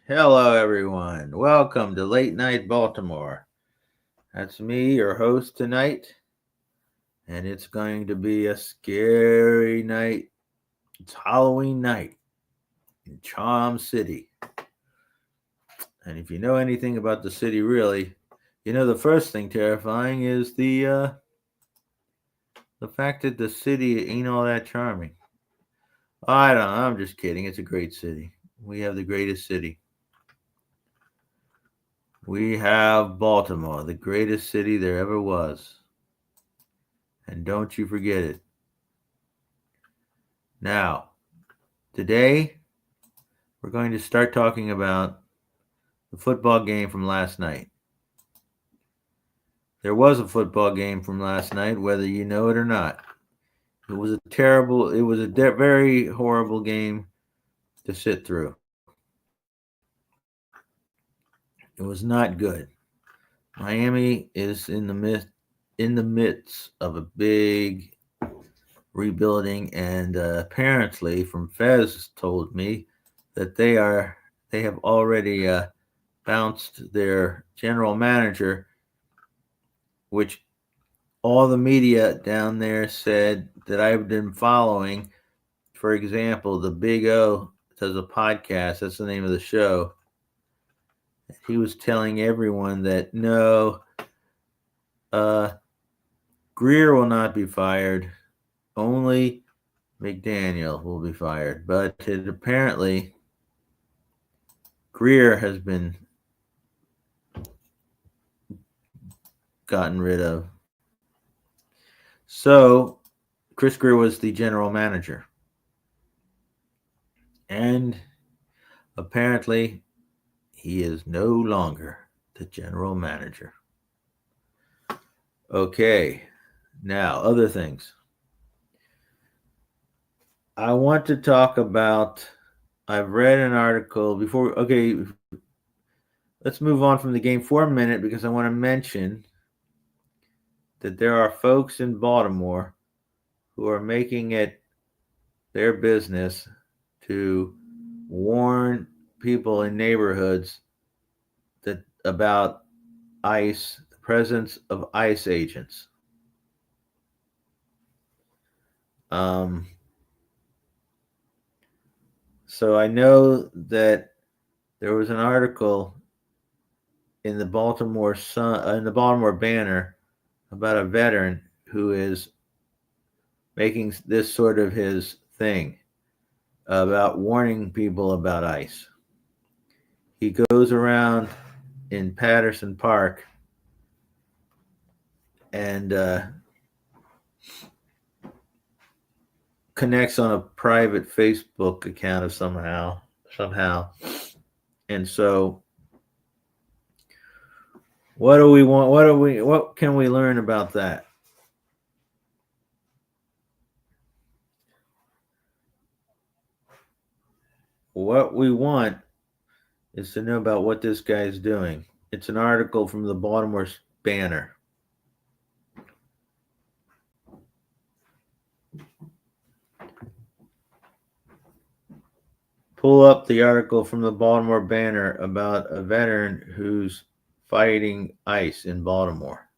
Hello, everyone. Welcome to Late Night Baltimore. That's me, your host tonight, and it's going to be a scary night. It's Halloween night in Charm City. And if you know anything about the city, really, you know the first thing terrifying is the fact that the city ain't all that charming. I don't know. I'm just kidding. It's a great city. We have the greatest city. We have Baltimore, the greatest city there ever was. And don't you forget it. Now, today we're going to start talking about the football game from last night. There was a football game from last night, whether you know it or not. It was a very horrible game to sit through. It was not good. Miami is in the midst of a big rebuilding, and apparently, from Fez told me that they have already bounced their general manager, which all the media down there said that I've been following. For example, the Big O does a podcast. That's the name of the show. He was telling everyone that no, uh, Greer will not be fired. Only McDaniel will be fired. But it apparently Greer has been gotten rid of. So Chris Greer was the general manager. And apparently he is no longer the general manager. Okay, now other things. I want to talk about. I've read an article before. Okay, let's move on from the game for a minute because I want to mention that there are folks in Baltimore who are making it their business to warn people in neighborhoods that about ICE, the presence of ICE agents. Um, so I know that there was an article in the Baltimore Banner about a veteran who is making this sort of his thing about warning people about ICE. He goes around in Patterson Park and connects on a private Facebook account of somehow. And so what do we want? What can we learn about that? What we want is to know about what this guy is doing. It's an article from the Baltimore Banner. Pull up the article from the Baltimore Banner about a veteran who's fighting ICE in Baltimore.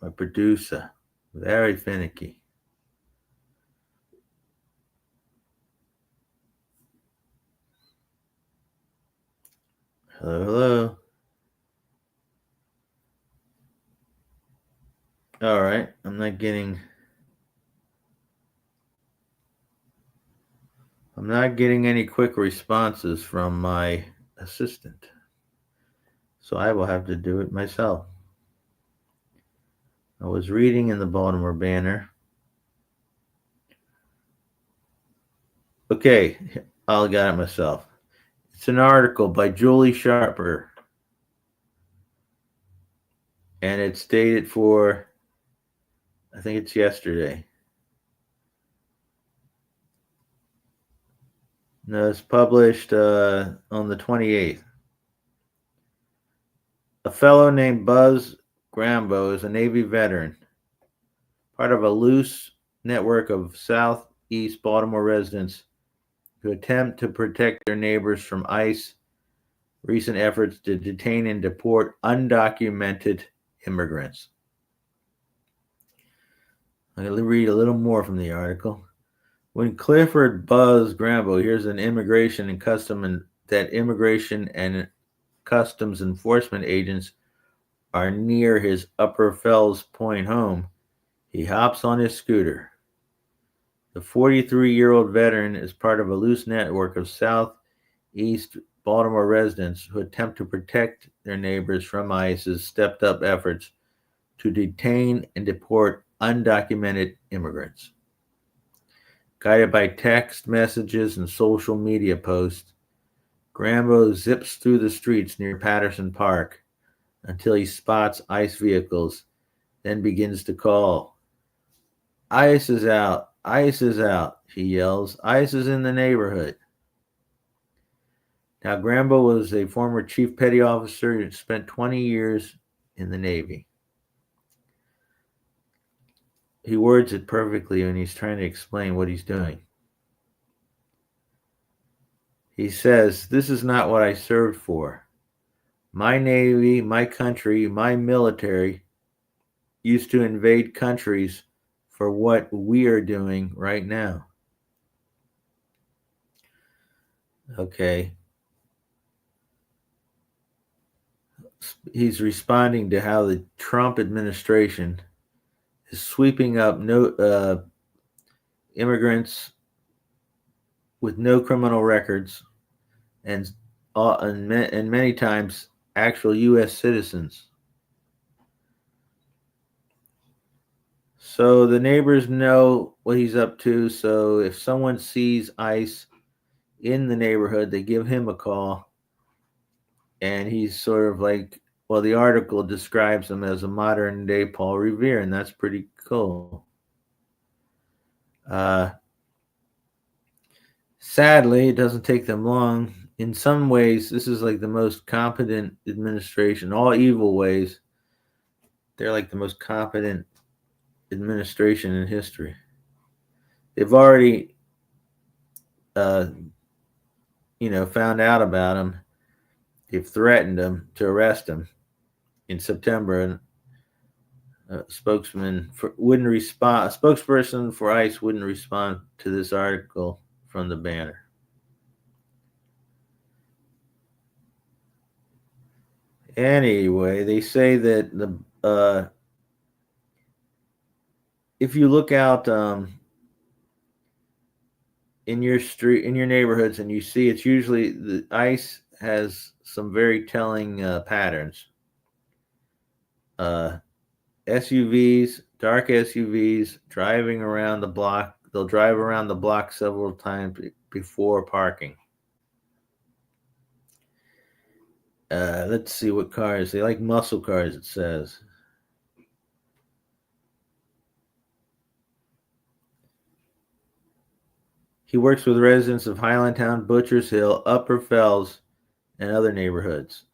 My producer, very finicky. Hello, hello. All right, I'm not getting any quick responses from my assistant. So I will have to do it myself. I was reading in the Baltimore Banner. Okay, I'll got it myself. It's an article by Julie Sharper, and it's dated for, I think it's yesterday. No, it's published on the 28th. A fellow named Buzz Grambo is a Navy veteran, part of a loose network of southeast Baltimore residents who attempt to protect their neighbors from ICE recent efforts to detain and deport undocumented immigrants. I'm going to read a little more from the article. When Clifford Buzz Grambo hears an that immigration and customs enforcement agents are near his Upper Fells Point home, he hops on his scooter. The 43-year-old veteran is part of a loose network of southeast Baltimore residents who attempt to protect their neighbors from ICE's stepped-up efforts to detain and deport undocumented immigrants. Guided by text messages and social media posts, Grambo zips through the streets near Patterson Park until he spots ICE vehicles, then begins to call. ICE is out! ICE is out! He yells. ICE is in the neighborhood. Now, Grambo was a former chief petty officer who spent 20 years in the Navy. He words it perfectly when he's trying to explain what he's doing. He says, "This is not what I served for. My Navy, my country, my military used to invade countries for what we are doing right now." Okay. He's responding to how the Trump administration is sweeping up immigrants with no criminal records and many times actual U.S. citizens. So the neighbors know what he's up to. So if someone sees ICE in the neighborhood, they give him a call. And he's sort of like, well, the article describes him as a modern day Paul Revere, and that's pretty cool. Sadly, it doesn't take them long. In some ways, this is like the most competent administration, all evil ways. They're like the most competent administration in history. They've already, found out about him. They've threatened him to arrest him in September, and a spokesperson for ICE wouldn't respond to this article from the Banner. Anyway, they say that if you look out in your street, in your neighborhoods, and you see, it's usually the ICE has some very telling patterns. SUVs, dark SUVs, driving around the block. They'll drive around the block several times before parking. Let's see what cars. They like muscle cars, it says. He works with residents of Highlandtown, Butchers Hill, Upper Fells, and other neighborhoods.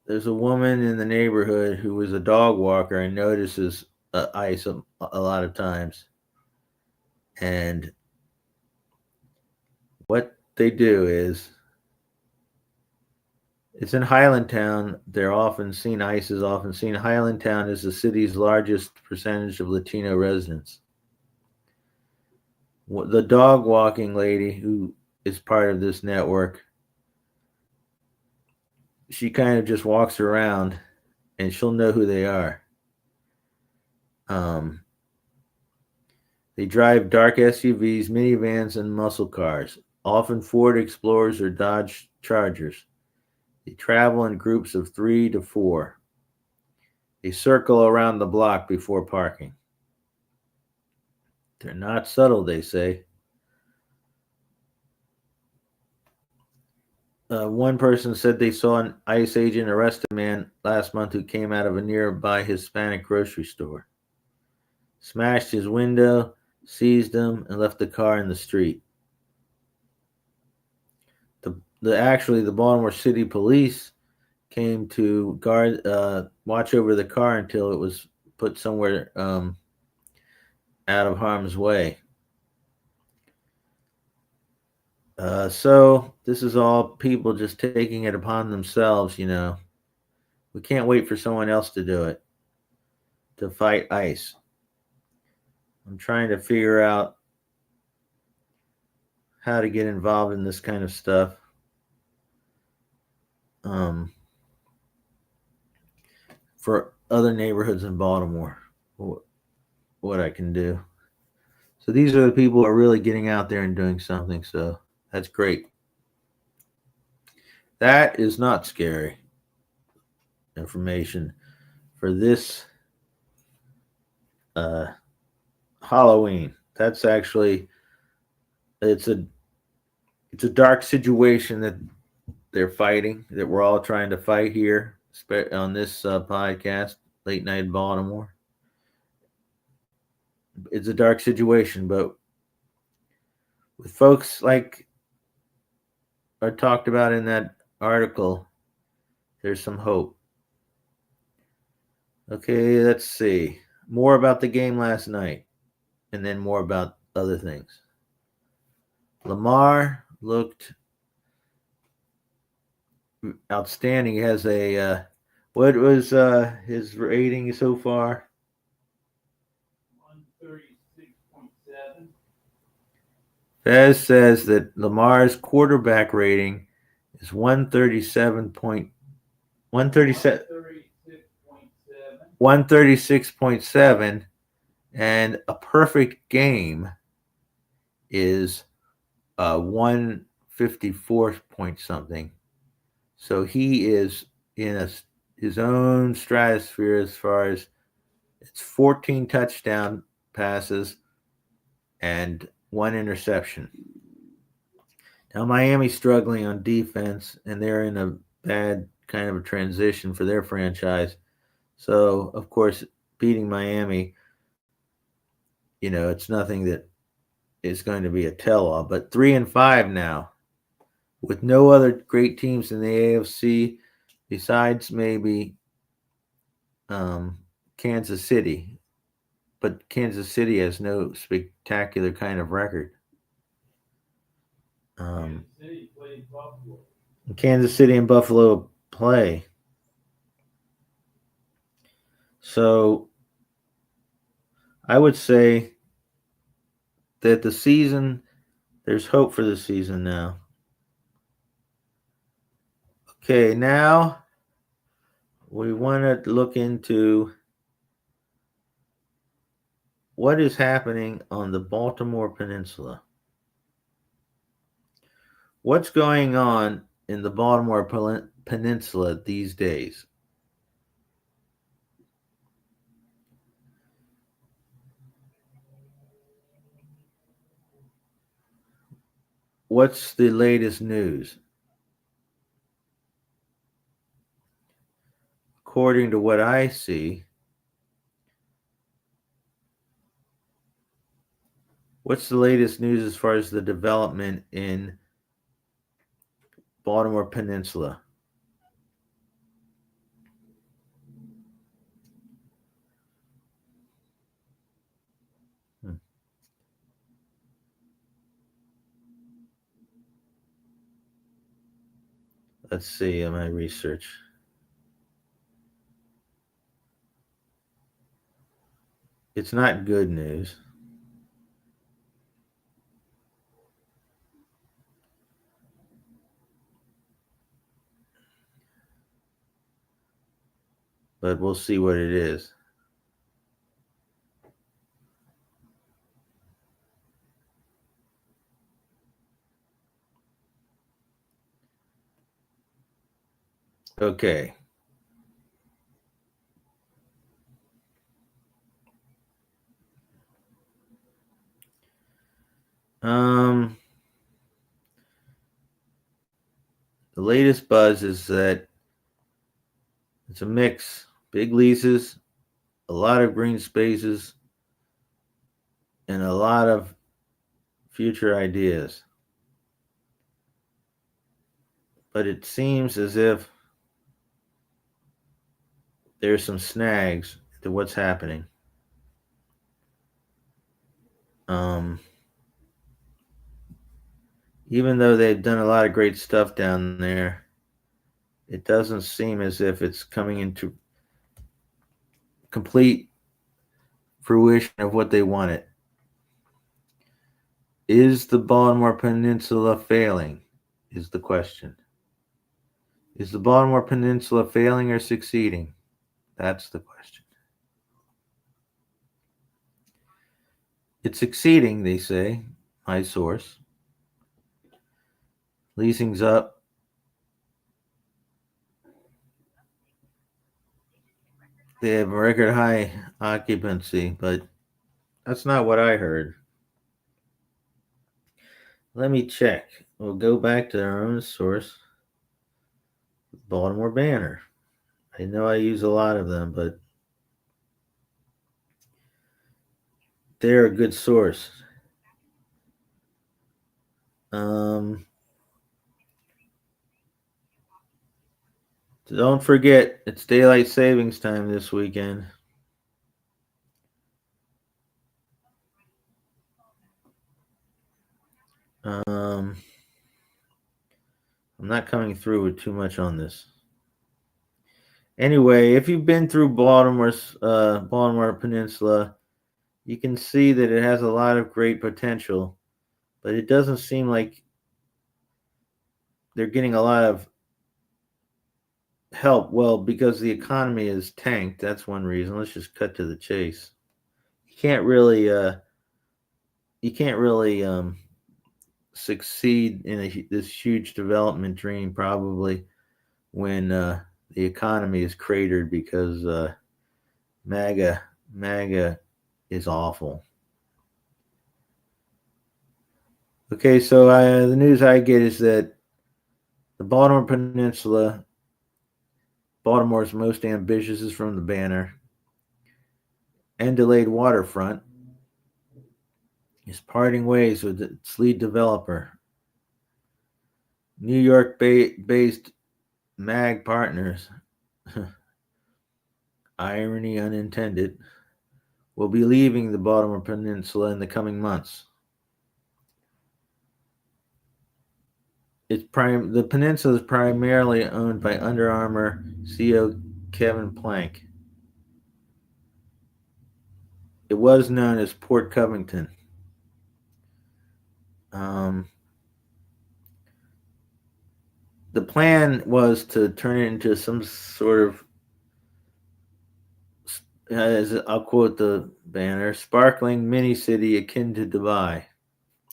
There's a woman in the neighborhood who was a dog walker and notices ICE a lot of times. And what they do is, it's in Highlandtown. They're often seen, ICE is often seen. Highlandtown is the city's largest percentage of Latino residents. The dog walking lady who is part of this network, she kind of just walks around and she'll know who they are. They drive dark SUVs, minivans, and muscle cars, often Ford Explorers or Dodge Chargers. They travel in groups of 3 to 4. They circle around the block before parking. They're not subtle, they say. One person said they saw an ICE agent arrest a man last month who came out of a nearby Hispanic grocery store, smashed his window, seized him, and left the car in the street. The Baltimore City Police came to watch over the car until it was put somewhere out of harm's way. So this is all people just taking it upon themselves. We can't wait for someone else to do it, to fight ice. I'm trying to figure out how to get involved in this kind of stuff. Um, for other neighborhoods in Baltimore, what I can do. So these are the people who are really getting out there and doing something. So that's great. That is not scary information for this uh, Halloween. That's actually it's a it's a dark situation that they're fighting, that we're all trying to fight here on this podcast, Late Night Baltimore. It's a dark situation, but with folks like are talked about in that article, there's some hope. Okay, let's see. More about the game last night, and then more about other things. Lamar looked outstanding. He has what was his rating so far? 136.7. Fez says that Lamar's quarterback rating is 136.7, and a perfect game is 154 point something. So he is in his own stratosphere as far as it's 14 touchdown passes and one interception. Now Miami's struggling on defense, and they're in a bad kind of a transition for their franchise. So of course, beating Miami, it's nothing that is going to be a tell-all. But 3-5 now, with no other great teams in the AFC besides maybe Kansas City. But Kansas City has no spectacular kind of record. Kansas City and Buffalo play. So I would say that there's hope for the season now. Okay, now we want to look into what is happening on the Baltimore Peninsula. What's going on in the Baltimore Peninsula these days? What's the latest news? According to what I see, what's the latest news as far as the development in Baltimore Peninsula? Let's see in my research. It's not good news. But we'll see what it is. Okay. The latest buzz is that it's a mix. Big leases, a lot of green spaces, and a lot of future ideas. But it seems as if there's some snags to what's happening. Um, Even though they've done a lot of great stuff down there, it doesn't seem as if it's coming into complete fruition of what they wanted. Is the Baltimore Peninsula failing? Is the question. Is the Baltimore Peninsula failing or succeeding? That's the question. It's succeeding, they say, my source. Leasing's up. They have record high occupancy, but that's not what I heard. Let me check. We'll go back to our own source, Baltimore Banner. I know I use a lot of them, but they're a good source. Um, don't forget, it's daylight savings time this weekend. Um, I'm not coming through with too much on this. Anyway, if you've been through Baltimore Peninsula, you can see that it has a lot of great potential, but it doesn't seem like they're getting a lot of help. Well, because the economy is tanked, that's one reason. Let's just cut to the chase. You can't really, you can't really succeed in this huge development dream probably when the economy is cratered because MAGA MAGA is awful. Okay, so the news I get is that the Baltimore Peninsula, Baltimore's most ambitious is from the banner, and delayed waterfront is parting ways with its lead developer. New York based MAG Partners, irony unintended, will be leaving the Baltimore Peninsula in the coming months. The peninsula is primarily owned by Under Armour CEO Kevin Plank. It was known as Port Covington. Um, the plan was to turn it into some sort of, as I'll quote the banner, sparkling mini city akin to Dubai.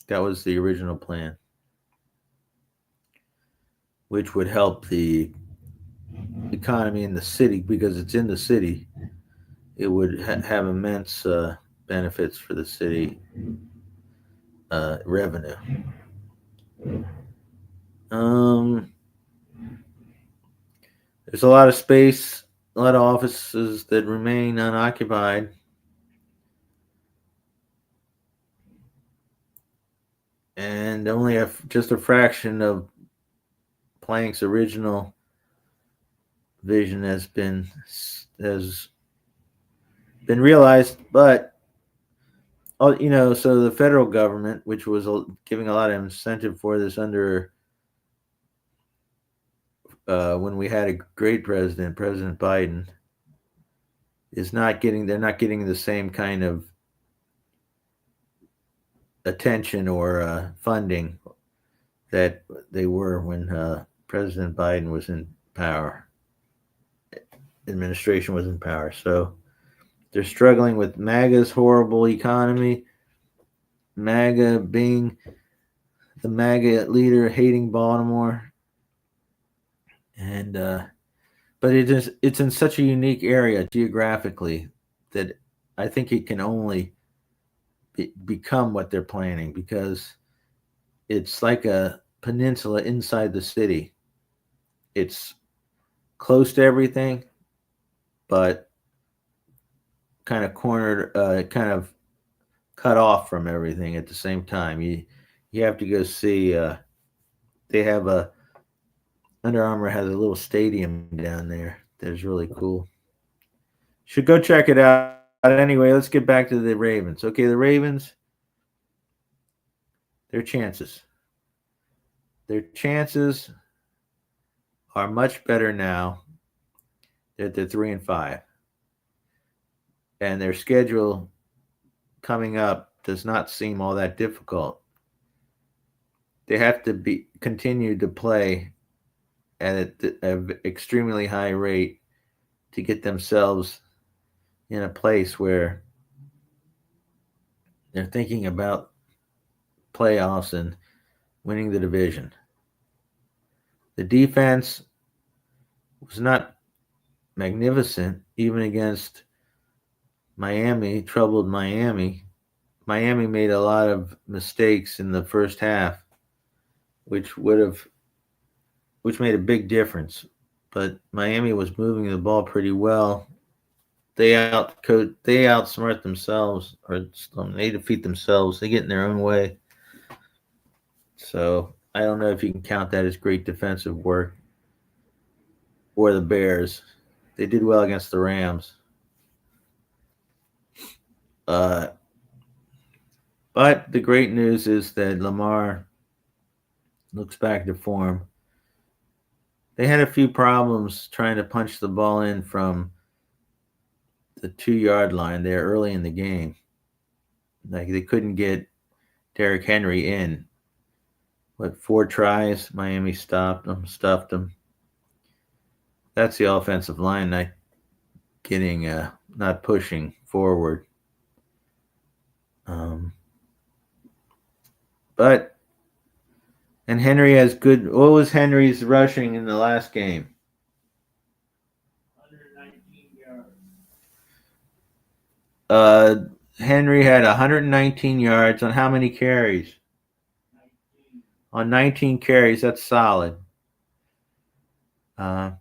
That was the original plan, which would help the economy in the city because it's in the city. It would have immense benefits for the city revenue. Um, there's a lot of space, a lot of offices that remain unoccupied. And only just a fraction of Planck's original vision has been realized. But so the federal government, which was giving a lot of incentive for this under when we had a great president, President Biden, is not getting. They're not getting the same kind of attention or funding that they were when President Biden was in power, administration was in power. So they're struggling with MAGA's horrible economy, MAGA being the MAGA leader hating Baltimore, and but it's in such a unique area geographically that I think it can only become what they're planning because it's like a peninsula inside the city. It's close to everything, but kind of cornered, kind of cut off from everything at the same time. You have to go see. They have a Under Armour has a little stadium down there that is really cool. Should go check it out. Anyway, let's get back to the Ravens. Okay, the Ravens, their chances. Their chances are much better now that they're 3-5. And their schedule coming up does not seem all that difficult. They have to be continue to play at an extremely high rate to get themselves in a place where they're thinking about playoffs and winning the division. The defense was not magnificent, even against Miami, troubled Miami. Miami made a lot of mistakes in the first half, which would have which made a big difference. But Miami was moving the ball pretty well. They outsmart themselves, or they defeat themselves. They get in their own way. So I don't know if you can count that as great defensive work. Or the Bears, they did well against the Rams. Uh, but the great news is that Lamar looks back to form. They had a few problems trying to punch the ball in from the 2 yard line there early in the game. Like they couldn't get Derrick Henry in. What, 4 tries? Miami stopped them, stuffed them. That's the offensive line not pushing forward. Um, but and Henry has good. What was Henry's rushing in the last game? 119 yards. Uh, Henry had 119 yards on how many carries? 19. On 19 carries, that's solid. Uh,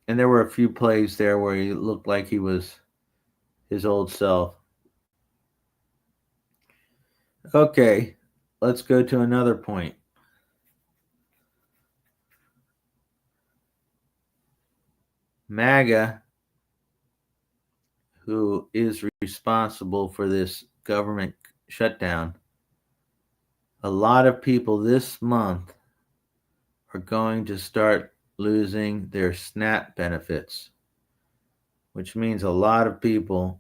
and there were a few plays there where he looked like he was his old self. Okay, let's go to another point. MAGA, who is responsible for this government shutdown, a lot of people this month are going to start losing their SNAP benefits, which means a lot of people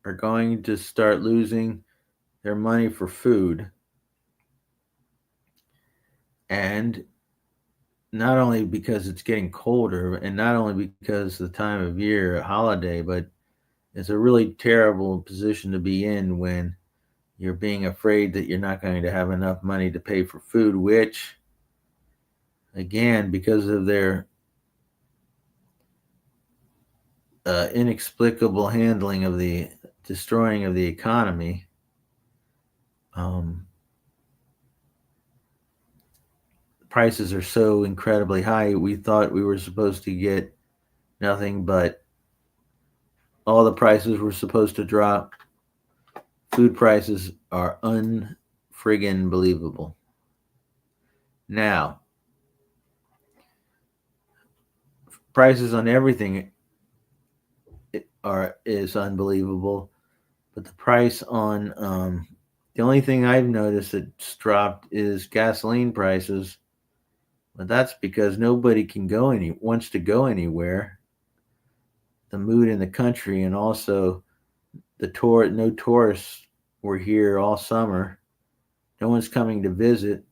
are going to start losing their money for food. And not only because it's getting colder and not only because the time of year, a holiday, but it's a really terrible position to be in when you're being afraid that you're not going to have enough money to pay for food, which, again, because of their inexplicable handling of the destroying of the economy, um, prices are so incredibly high. We thought we were supposed to get nothing but all the prices were supposed to drop. Food prices are unfriggin' believable. Now, prices on everything are is unbelievable, but the price on the only thing I've noticed that's dropped is gasoline prices, but that's because nobody can go any wants to go anywhere. The mood in the country, and also the no tourists were here all summer. No one's coming to visit.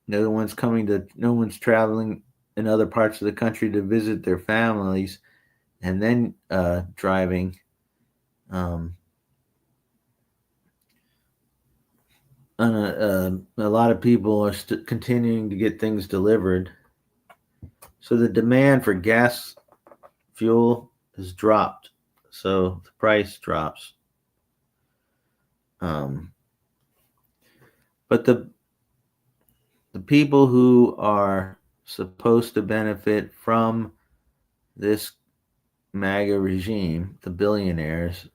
No one's traveling in other parts of the country to visit their families, and then driving. Um, a lot of people are continuing to get things delivered, so the demand for gas fuel has dropped. So the price drops. Um, but the people who are supposed to benefit from this MAGA regime, the billionaires,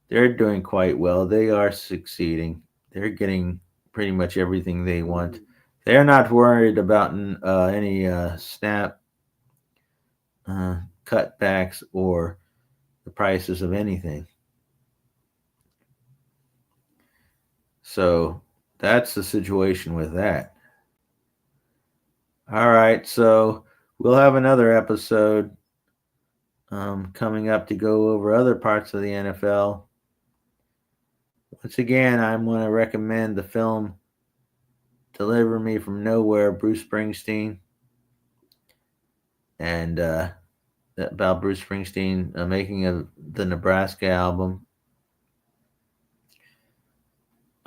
they're doing quite well. They are succeeding. They're getting pretty much everything they want. They're not worried about any SNAP uh, cutbacks or the prices of anything. So that's the situation with that. All right, so we'll have another episode coming up to go over other parts of the NFL. Once again, I'm going to recommend the film Deliver Me from Nowhere, Bruce Springsteen, and about Bruce Springsteen making the Nebraska album.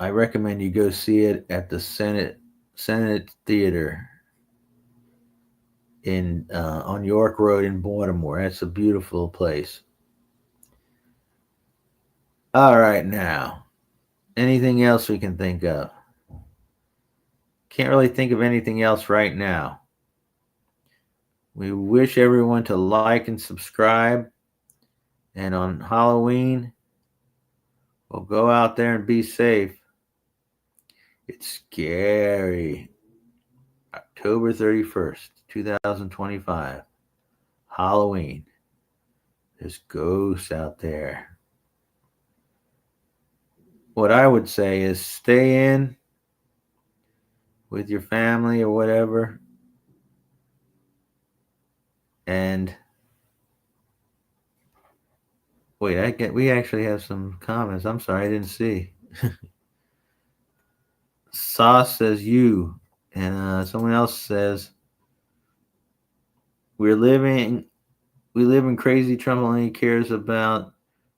I recommend you go see it at the Senate Theater in on York Road in Baltimore. That's a beautiful place. All right, now anything else we can think of? Can't really think of anything else right now. We wish everyone to like and subscribe. And on Halloween, we'll go out there and be safe. It's scary. October 31st, 2025. Halloween. There's ghosts out there. What I would say is stay in with your family or whatever. And wait, we actually have some comments. I'm sorry, I didn't see. Sauce says you, and someone else says we're living we live in crazy Trump only cares about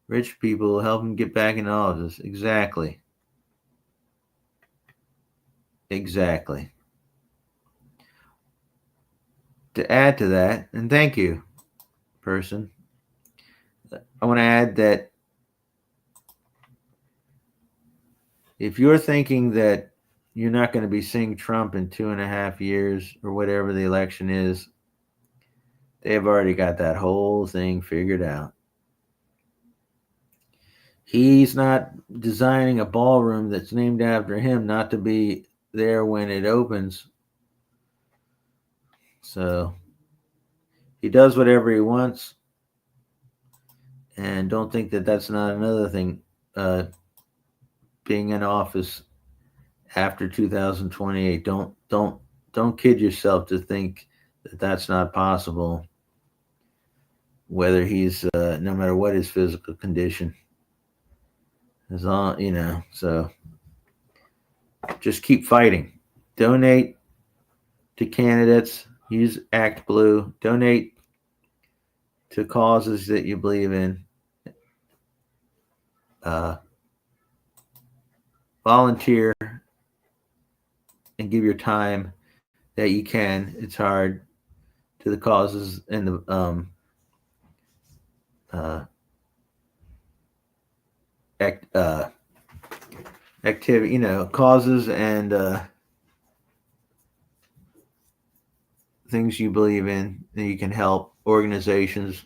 rich people, help him get back in office. Exactly. Exactly. To add to that, and thank you, person, I want to add that if you're thinking that you're not going to be seeing Trump in 2.5 years or whatever the election is, they've already got that whole thing figured out. He's not designing a ballroom that's named after him not to be there when it opens. So he does whatever he wants, and don't think that that's not another thing. Being in office after 2028, don't kid yourself to think that that's not possible. Whether he's no matter what his physical condition, as long so just keep fighting. Donate to candidates. Use Act Blue. Donate to causes that you believe in. Uh, Volunteer and give your time that you can. It's hard to the causes and the uh, activity, causes and things you believe in that you can help organizations.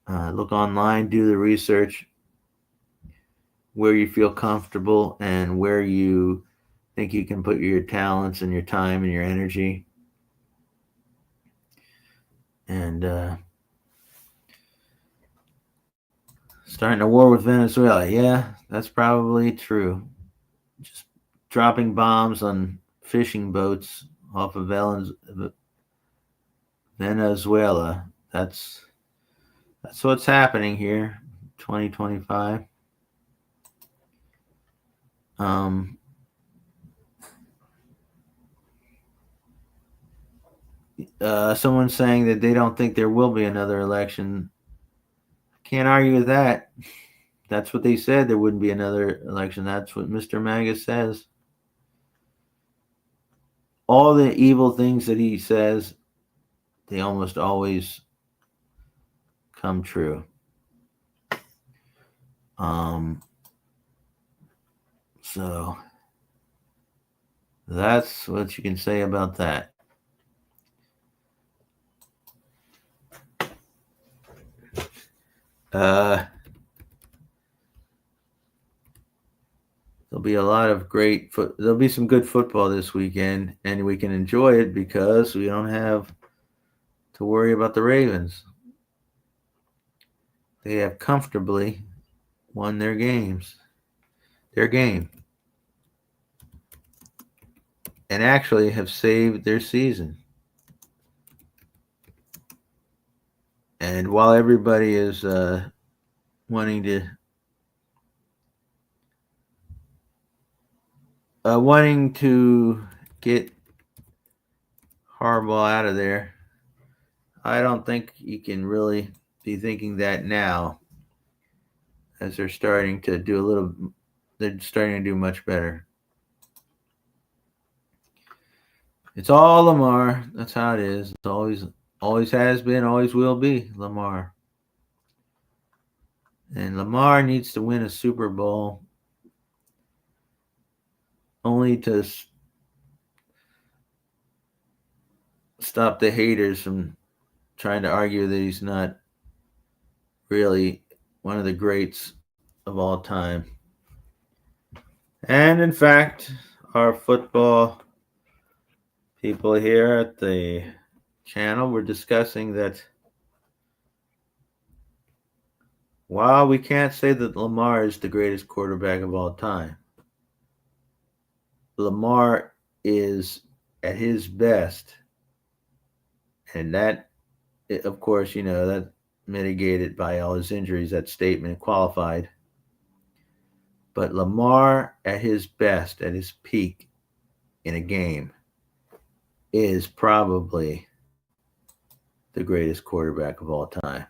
Look online, do the research where you feel comfortable and where you think you can put your talents and your time and your energy. And starting a war with Venezuela. Yeah, that's probably true. Just dropping bombs on fishing boats off of Venezuela. That's what's happening here, 2025. Um, Someone's saying that they don't think there will be another election. Can't argue with that. That's what they said. There wouldn't be another election. That's what Mr. Maga says. All the evil things that he says, they almost always come true. So that's what you can say about that. Uh, there'll be a lot of there'll be some good football this weekend, and we can enjoy it because we don't have to worry about the Ravens. they have comfortably won their game, and actually have saved their season. And while everybody is wanting to wanting to get Harbaugh out of there, I don't think you can really be thinking that now, as they're starting to do a little. They're starting to do much better. It's all Lamar. That's how it is. It's always has been, always will be Lamar. And Lamar needs to win a Super Bowl only to stop the haters from trying to argue that he's not really one of the greats of all time. And in fact, our football people here at the channel were discussing that while we can't say that Lamar is the greatest quarterback of all time, Lamar is at his best, and that, of course, that mitigated by all his injuries. That statement qualified. But Lamar at his best, at his peak in a game, is probably the greatest quarterback of all time.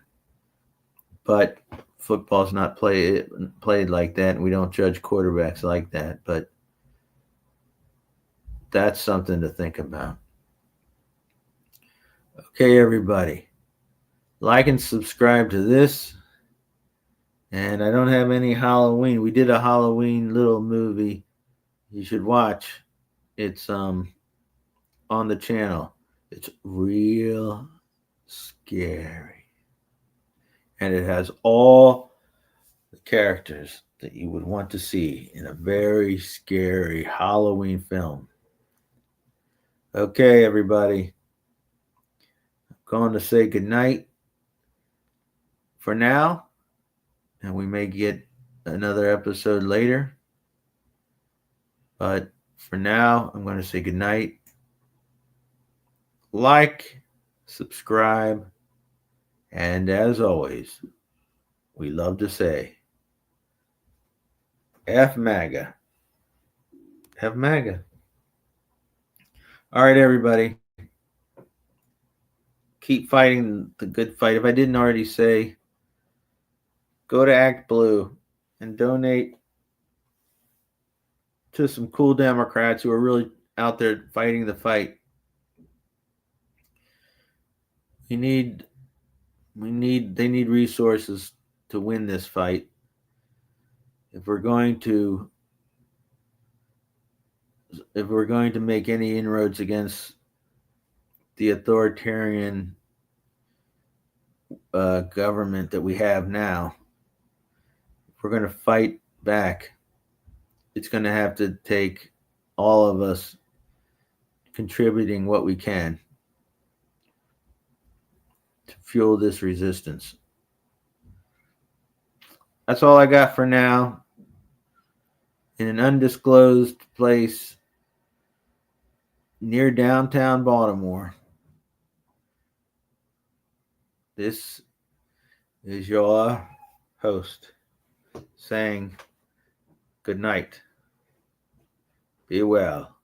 But football's not played like that, and we don't judge quarterbacks like that. But that's something to think about. Okay, everybody, like and subscribe to this. And I don't have any Halloween. We did a Halloween little movie you should watch. It's on the channel. It's real scary. And it has all the characters that you would want to see in a very scary Halloween film. Okay, everybody. I'm going to say goodnight for now. And we may get another episode later. But for now, I'm going to say goodnight. Like, subscribe, and as always, we love to say F MAGA. F MAGA. All right, everybody. Keep fighting the good fight. If I didn't already say, go to Act Blue and donate to some cool Democrats who are really out there fighting the fight. They need resources to win this fight. If we're going to make any inroads against the authoritarian government that we have now, if we're going to fight back, it's going to have to take all of us contributing what we can to fuel this resistance. That's all I got for now. In an undisclosed place near downtown Baltimore, this is your host saying good night. Be well.